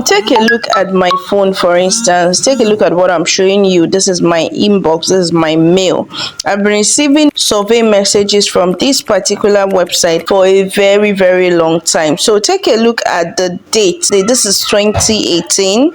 take a look at my phone, for instance. Take a look at what I'm showing you. This is my inbox. This is my mail. I've been receiving survey messages from this particular website for a very, very long time. So take a look at the date. This is 2018.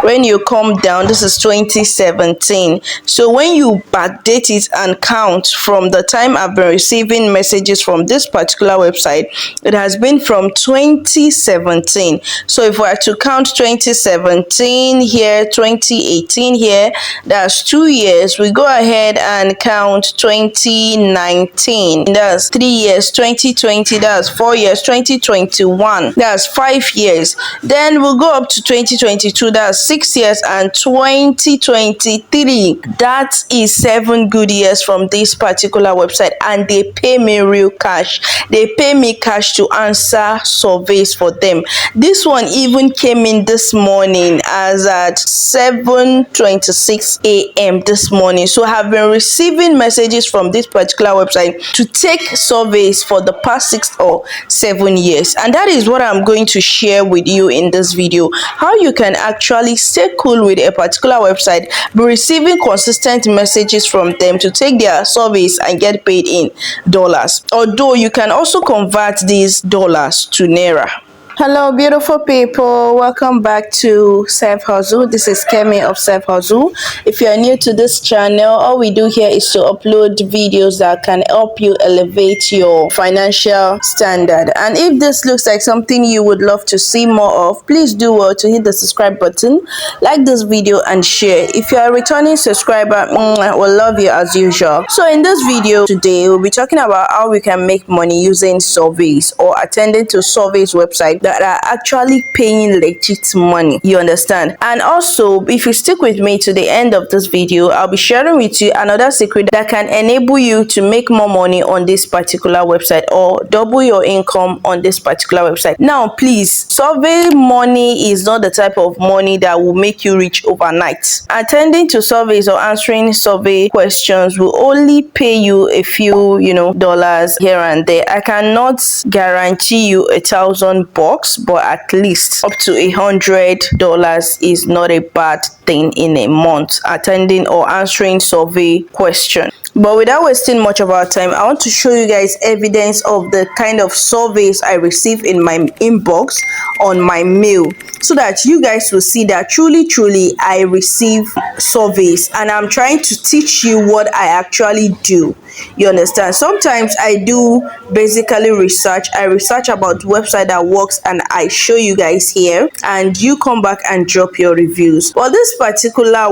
When you come down, this is 2017. So when you backdate it and count from the time I've been receiving messages from this particular website, it has been from 2017. So if we are to count 2017 here, 2018 here, that's 2 years. We go ahead and count 2019, that's 3 years. 2020, that's 4 years. 2021, that's 5 years. Then we'll go up to 2022, that's 6 years. And 2023, that is 7 good years from this particular website, and they pay me real cash. They pay me cash to answer surveys for them. This one even came in this morning as at 7:26 a.m. this morning. So I have been receiving messages from this particular website to take surveys for the past 6 or 7 years, and that is what I'm going to share with you in this video. How you can actually stay cool with a particular website, be receiving consistent messages from them to take their surveys and get paid in dollars, although you can also convert these dollars to naira. Hello beautiful people, welcome back to Self Hustle. This is Kemi of Self Hustle. If you are new to this channel, all we do here is to upload videos that can help you elevate your financial standard. And if this looks like something you would love to see more of, please do well to hit the subscribe button, like this video and share. If you are a returning subscriber, we'll love you as usual. So in this video today, we'll be talking about how we can make money using surveys or attending to surveys website that are actually paying legit money, you understand. And also, if you stick with me to the end of this video, I'll be sharing with you another secret that can enable you to make more money on this particular website or double your income on this particular website. Now please, survey money is not the type of money that will make you rich overnight. Attending to surveys or answering survey questions will only pay you a few dollars here and there. I cannot guarantee you $1,000, but at least up to $100 is not a bad thing in a month attending or answering survey question. But without wasting much of our time, I want to show you guys evidence of the kind of surveys I receive in my inbox on my mail, so that you guys will see that truly I receive surveys, and I'm trying to teach you what I actually do. You understand? Sometimes I do basically research. I research about website that works and I show you guys here, and you come back and drop your reviews. Well, this particular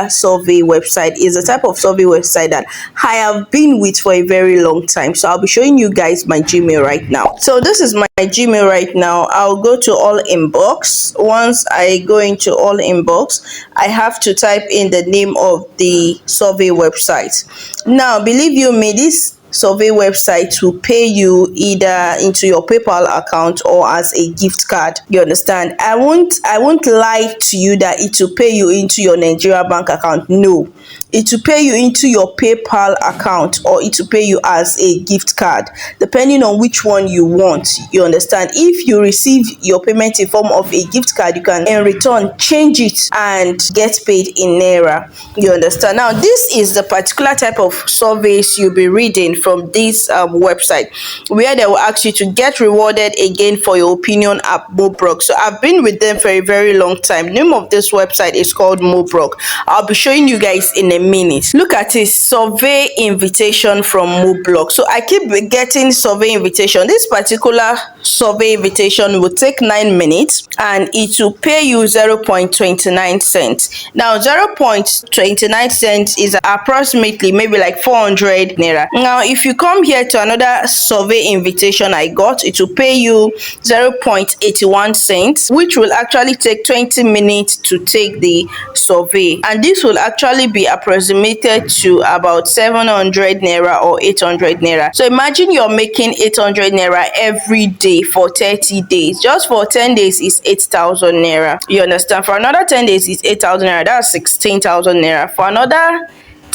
survey website is a type of survey website that I have been with for a very long time. So I'll be showing you guys my Gmail right now. So this is my Gmail right now. I'll go to all inbox. Once I go into all inbox, I have to type in the name of the survey website. Now, believe you me, this survey website will pay you either into your PayPal account or as a gift card. You understand? I won't lie to you that it will pay you into your Nigeria bank account. No, it will pay you into your PayPal account, or it will pay you as a gift card, depending on which one you want. You understand? If you receive your payment in form of a gift card, you can in return change it and get paid in naira. You understand? Now, this is the particular type of surveys you'll be reading from this website, where they will ask you to get rewarded again for your opinion at Mobrok. So I've been with them for a very long time. The name of this website is called Mobrok. I'll be showing you guys in a minute. Look at this survey invitation from Mobrok. So I keep getting survey invitation. This particular survey invitation will take 9 minutes and it will pay you 0.29 cents. Now 0.29 cents is approximately maybe like 400 naira. Now if you come here to another survey invitation I got, it will pay you 0.81 cents, which will actually take 20 minutes to take the survey, and this will actually be approximated to about 700 naira or 800 naira. So imagine you're making 800 naira every day for 30 days. Just for 10 days is 8,000 naira. You understand? For another 10 days is 8,000 naira. That's 16,000 naira. For another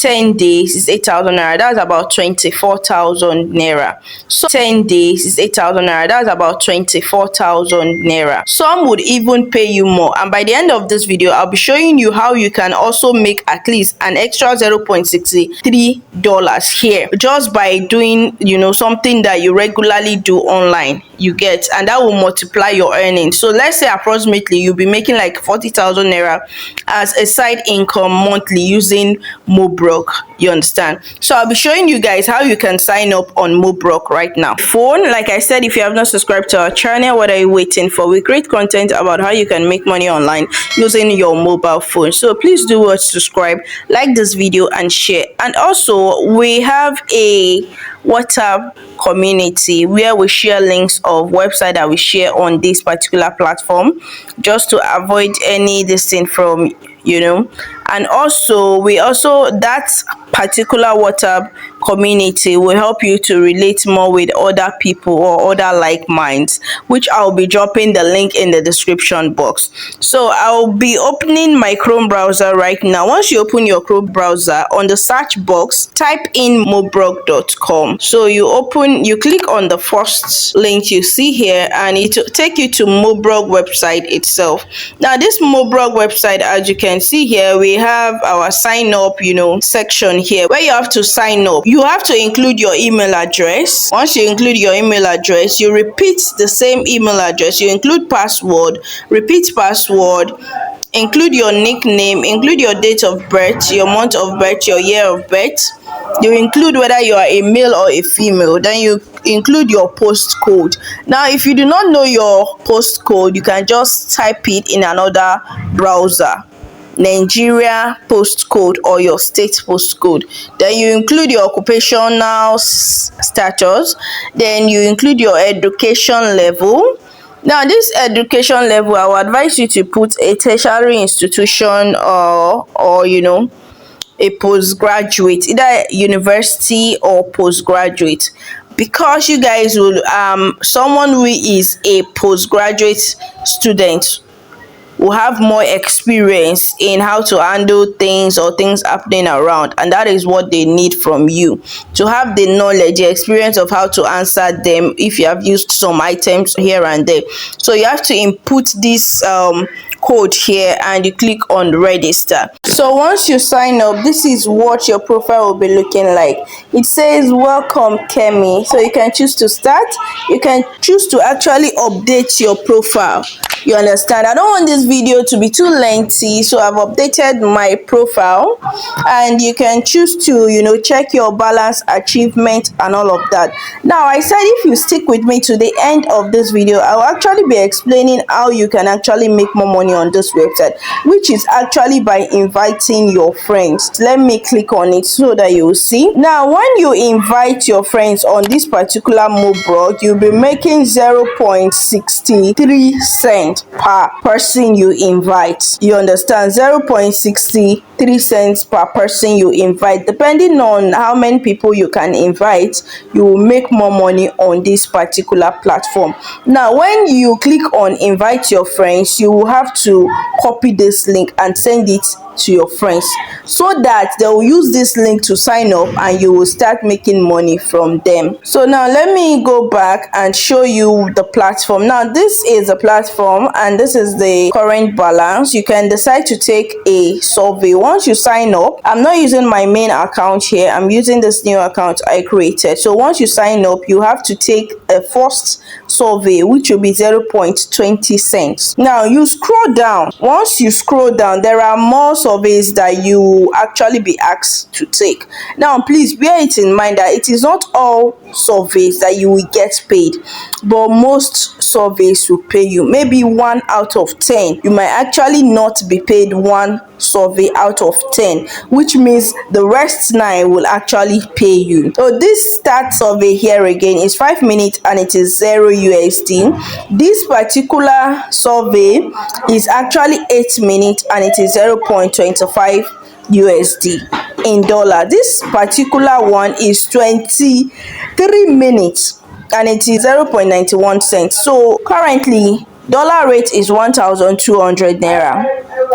10 days is 8,000 naira. That's about 24,000 naira. So 10 days is 8,000 naira. That's about 24,000 naira. Some would even pay you more, and by the end of this video I'll be showing you how you can also make at least an extra $0.63 here just by doing, you know, something that you regularly do online, you get, and that will multiply your earnings. So let's say approximately you'll be making like 40,000 naira as a side income monthly using Mobrok, you understand? So I'll be showing you guys how you can sign up on Mobrok right now. Phone, like I said, if you have not subscribed to our channel, what are you waiting for? We create content about how you can make money online using your mobile phone. So please do watch, subscribe, like this video and share. And also we have a WhatsApp community where we share links of website that we share on this particular platform, just to avoid any this thing from, you know. And also that particular WhatsApp community will help you to relate more with other people or other like minds, which I'll be dropping the link in the description box. So I'll be opening my Chrome browser right now. Once you open your Chrome browser, on the search box type in mobrok.com. so you click on the first link you see here and it will take you to Mobrok website itself. Now this Mobrok website, as you can see here, we have our sign up, you know, section here where you have to sign up. You have to include your email address. Once you include your email address, you repeat the same email address, you include password, repeat password, include your nickname, include your date of birth, your month of birth, your year of birth. You include whether you are a male or a female. Then you include your postcode. Now if you do not know your postcode, you can just type it in another browser, Nigeria postcode or your state postcode. Then you include your occupational status. Then you include your education level. Now this education level, I would advise you to put a tertiary institution or you know, a postgraduate, either university or postgraduate, because you guys will someone who is a postgraduate student will have more experience in how to handle things or things happening around, and that is what they need from you, to have the knowledge, the experience of how to answer them if you have used some items here and there. So you have to input this code here and you click on register. So once you sign up, this is what your profile will be looking like. It says welcome Kemi. So you can choose to start, you can choose to actually update your profile, you understand? I don't want this video to be too lengthy, so I've updated my profile, and you can choose to, you know, check your balance, achievement and all of that. Now I said if you stick with me to the end of this video, I'll actually be explaining how you can actually make more money on this website, which is actually by inviting your friends. Let me click on it so that you will see. Now when you invite your friends on this particular Mobrok, you'll be making 0.63 cents per person you invite, you understand? 0.63 cents per person you invite. Depending on how many people you can invite, you will make more money on this particular platform. Now when you click on invite your friends, you will have to copy this link and send it to your friends so that they will use this link to sign up and you will start making money from them. So now let me go back and show you the platform. Now this is the platform and this is the current balance. You can decide to take a survey. Once you sign up, I'm not using my main account here, I'm using this new account I created. So once you sign up, you have to take a first survey, which will be 0.20 cents. Now you scroll down. Once you scroll down, there are more surveys that you will actually be asked to take. Now please bear it in mind that it is not all surveys that you will get paid, but most surveys will pay you. Maybe 1 out of 10, you might actually not be paid 1 survey out of 10, which means the rest 9 will actually pay you. So this start survey here again is 5 minutes and it is 0 USD. This particular survey is actually 8 minutes and it is 0.25 USD in dollar. This particular one is 23 minutes and it is 0.91 cents. So currently dollar rate is 1,200 naira.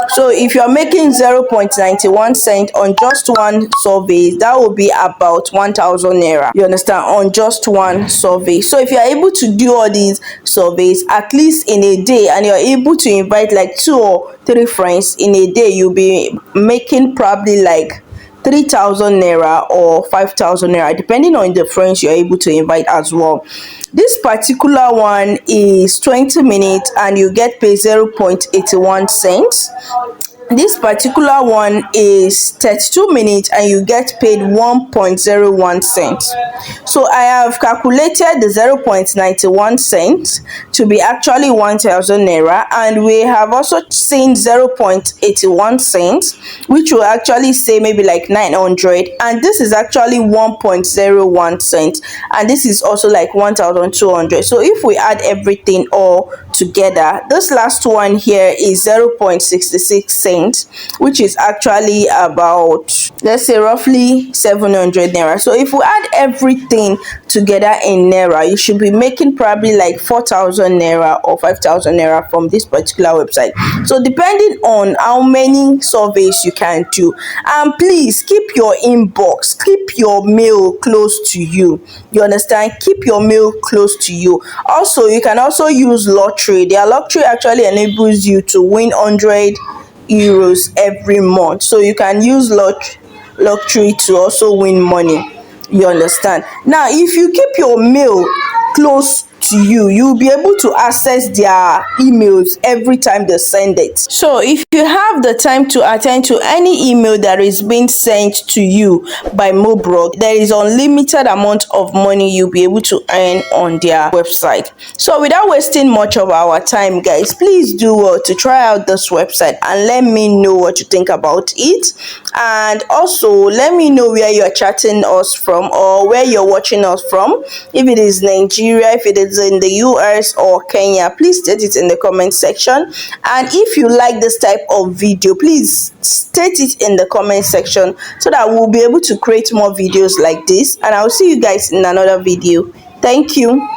So if you're making 0.91 cent on just one survey, that will be about 1,000 naira. You understand? On just one survey. So if you're able to do all these surveys at least in a day, and you're able to invite like 2 or 3 friends in a day, you'll be making probably like 3,000 naira or 5,000 naira, depending on the friends you're able to invite as well. This particular one is 20 minutes and you get paid 0.81 cents. This particular one is 32 minutes and you get paid 1.01 cents. So I have calculated the 0.91 cents to be actually 1,000 naira, and we have also seen 0.81 cents, which will actually say maybe like 900, and this is actually 1.01 cents, and this is also like 1,200. So if we add everything all together, this last one here is 0.66 cents, which is actually about, let's say, roughly 700 naira. So if we add everything together in naira, you should be making probably like 4,000 naira or 5,000 naira from this particular website. So depending on how many surveys you can do, and please keep your inbox, keep your mail close to you. You understand? Keep your mail close to you. Also, you can also use lottery. Their lottery actually enables you to win 100 euros every month, so you can use lottery to also win money. You understand? Now if you keep your mail close to you, you'll be able to access their emails every time they send it. So if you have the time to attend to any email that is being sent to you by Mobrog, there is unlimited amount of money you'll be able to earn on their website. So without wasting much of our time, guys, please do well to try out this website and let me know what you think about it. And also let me know where you're chatting us from or where you're watching us from. If it is Nigeria, if it is in the US or Kenya, please state it in the comment section. And if you like this type of video, please state it in the comment section so that we'll be able to create more videos like this. And I'll see you guys in another video. Thank you.